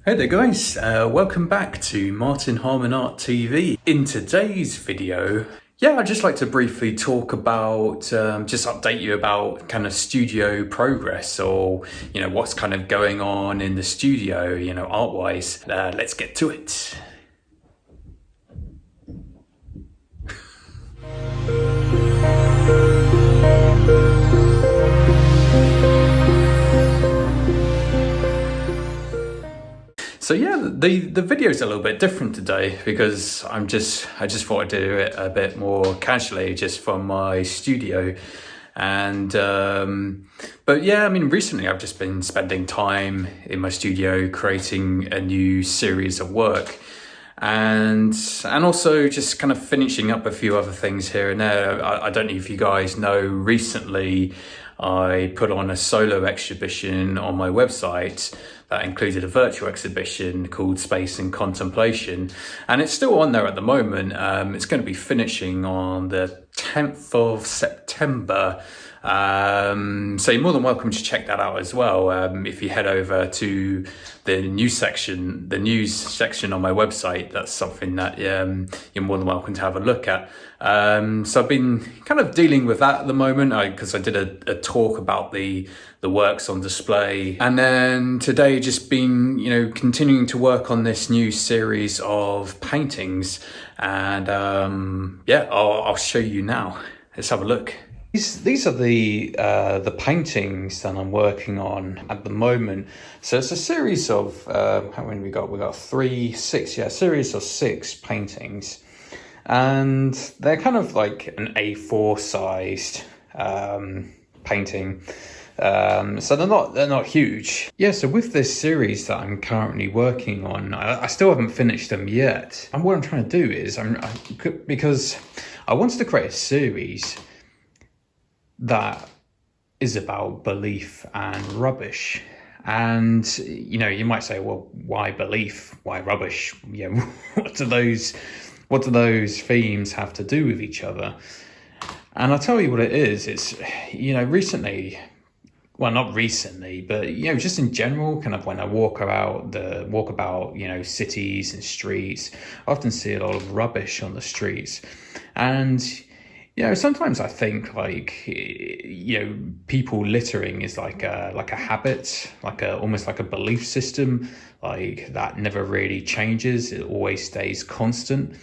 Hey there guys, welcome back to Harman Art TV. In today's video, I'd just like to briefly talk about, just update you about kind of studio progress or, what's kind of going on in the studio, art-wise. Let's get to it. So the video's a little bit different today because I just thought I'd do it a bit more casually just from my studio. And but recently I've just been spending time in my studio creating a new series of work and also just kind of finishing up a few other things here and there. I don't know if you guys know, recently I put on a solo exhibition on my website that included a virtual exhibition called Space and Contemplation, and it's still on there at the moment. It's going to be finishing on the 10th of September. So you're more than welcome to check that out as well. If you head over to the news section on my website, that's something that you're more than welcome to have a look at. So I've been kind of dealing with that at the moment because I did a talk about the works on display, and then today just been continuing to work on this new series of paintings, and I'll show you now. Let's have a look. These are the paintings that I'm working on at the moment. So it's a series of how many we got? We got a series of 6 paintings, and they're kind of like an A4 sized painting. So they're not huge. So with this series that I'm currently working on, I still haven't finished them yet. And what I'm trying to do is because I wanted to create a series that is about belief and rubbish. And you might say, well, why belief? Why rubbish? What do those themes have to do with each other? And I'll tell you what it is. It's recently, well, not recently, but just in general, kind of when I walk about cities and streets, I often see a lot of rubbish on the streets. And sometimes I think people littering is like a habit, almost like a belief system, like that never really changes. It always stays constant.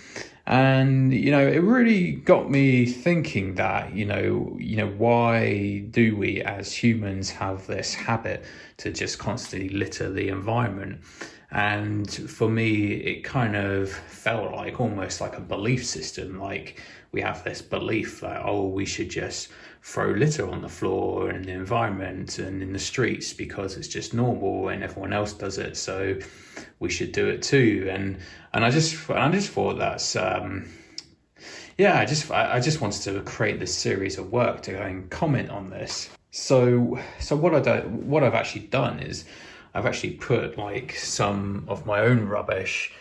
And it really got me thinking that why do we as humans have this habit to just constantly litter the environment? And for me, it kind of felt like almost like a belief system. Like we have this belief that, we should just throw litter on the floor and in the environment and in the streets because it's just normal and everyone else does it, so we should do it too. And I just thought that's I just wanted to create this series of work to go and comment on this. So what I've actually done is I've actually put like some of my own rubbish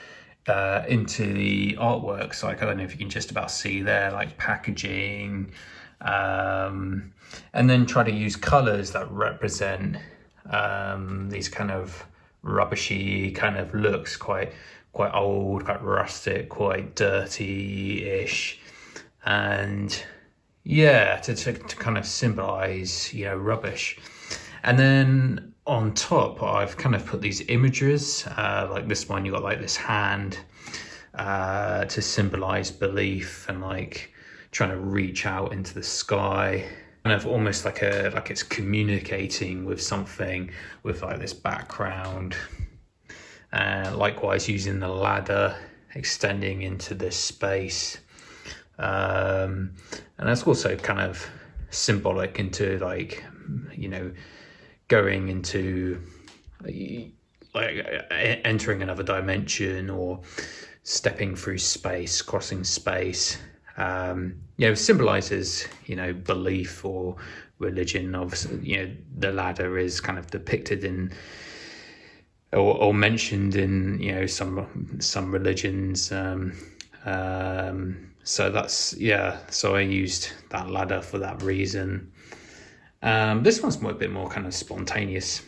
into the artworks. Like, I don't know if you can just about see there, like packaging, and then try to use colors that represent these kind of rubbishy kind of looks, quite old, quite rustic, quite dirty-ish, and to kind of symbolize rubbish. And then on top, I've kind of put these images, like this one, you got like this hand to symbolize belief and like trying to reach out into the sky, kind of almost like it's communicating with something with like this background. Likewise, using the ladder extending into this space, and that's also kind of symbolic into like going into like entering another dimension or stepping through space, crossing space. Symbolizes belief or religion. Obviously, the ladder is kind of depicted in or mentioned in some religions. So that's so I used that ladder for that reason. This one's a bit more kind of spontaneous.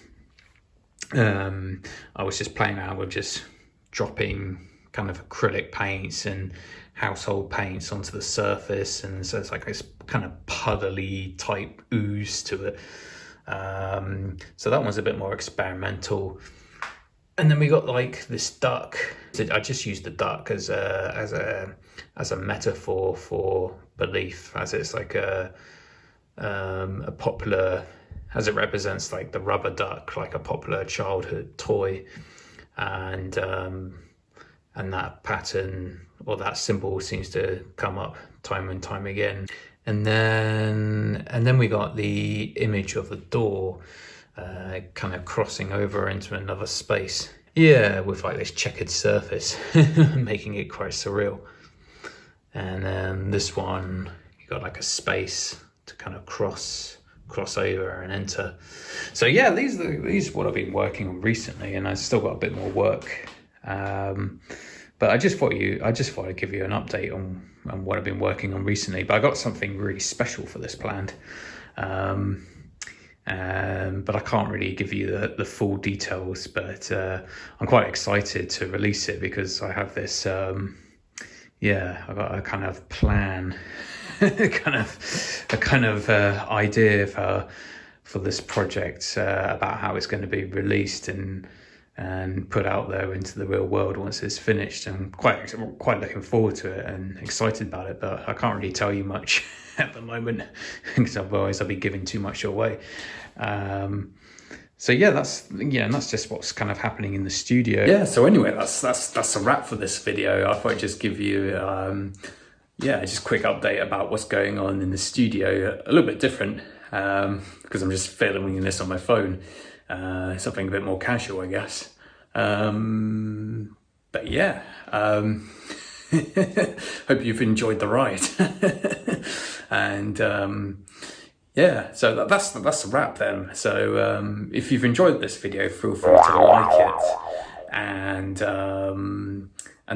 I was just playing around with just dropping kind of acrylic paints and household paints onto the surface, and so it's like this kind of puddly type ooze to it. So that one's a bit more experimental. And then we got like this duck. I just used the duck as a metaphor for belief, as it's like a popular, as it represents like the rubber duck, like a popular childhood toy, and that pattern or that symbol seems to come up time and time again. And then we got the image of the door kind of crossing over into another space. Yeah, with like this checkered surface, making it quite surreal. And then this one, you got like a space to kind of cross over and enter. So yeah, these are what I've been working on recently, and I've still got a bit more work. But I just thought I'd give you an update on what I've been working on recently. But I got something really special for this planned. But I can't really give you the full details, but I'm quite excited to release it because I have this I've got a kind of plan, a kind of idea for this project, about how it's going to be released and put out there into the real world once it's finished. I'm quite looking forward to it and excited about it, but I can't really tell you much at the moment because otherwise I'll be giving too much away. So yeah, that's just what's kind of happening in the studio. Yeah, so anyway, that's a wrap for this video. I thought I'd just give you just a quick update about what's going on in the studio. A little bit different because I'm just filming this on my phone. Something a bit more casual, I guess. But yeah, hope you've enjoyed the ride. And so that's a wrap then. So if you've enjoyed this video, feel free to like it, and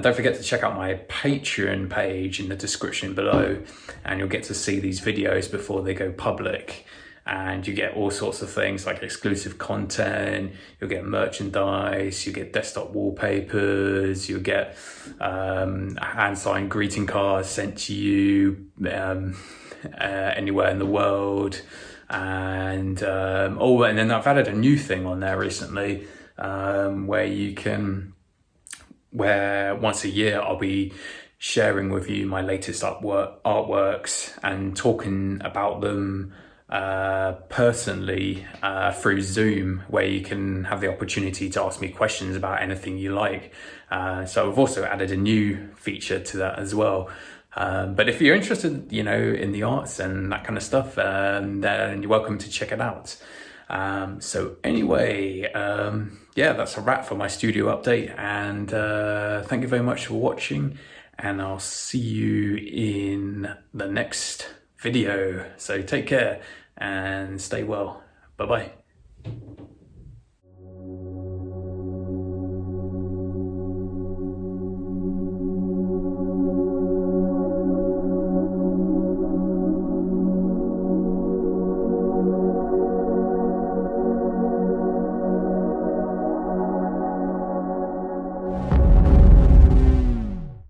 don't forget to check out my Patreon page in the description below, and you'll get to see these videos before they go public. And you get all sorts of things like exclusive content, you'll get merchandise, you get desktop wallpapers, you'll get hand-signed greeting cards sent to you anywhere in the world. And then I've added a new thing on there recently, where once a year I'll be sharing with you my latest artworks and talking about them personally through Zoom, where you can have the opportunity to ask me questions about anything you like. So I've also added a new feature to that as well. But if you're interested, in the arts and that kind of stuff, then you're welcome to check it out. So anyway, that's a wrap for my studio update, and thank you very much for watching, and I'll see you in the next video. So take care and stay well. Bye bye.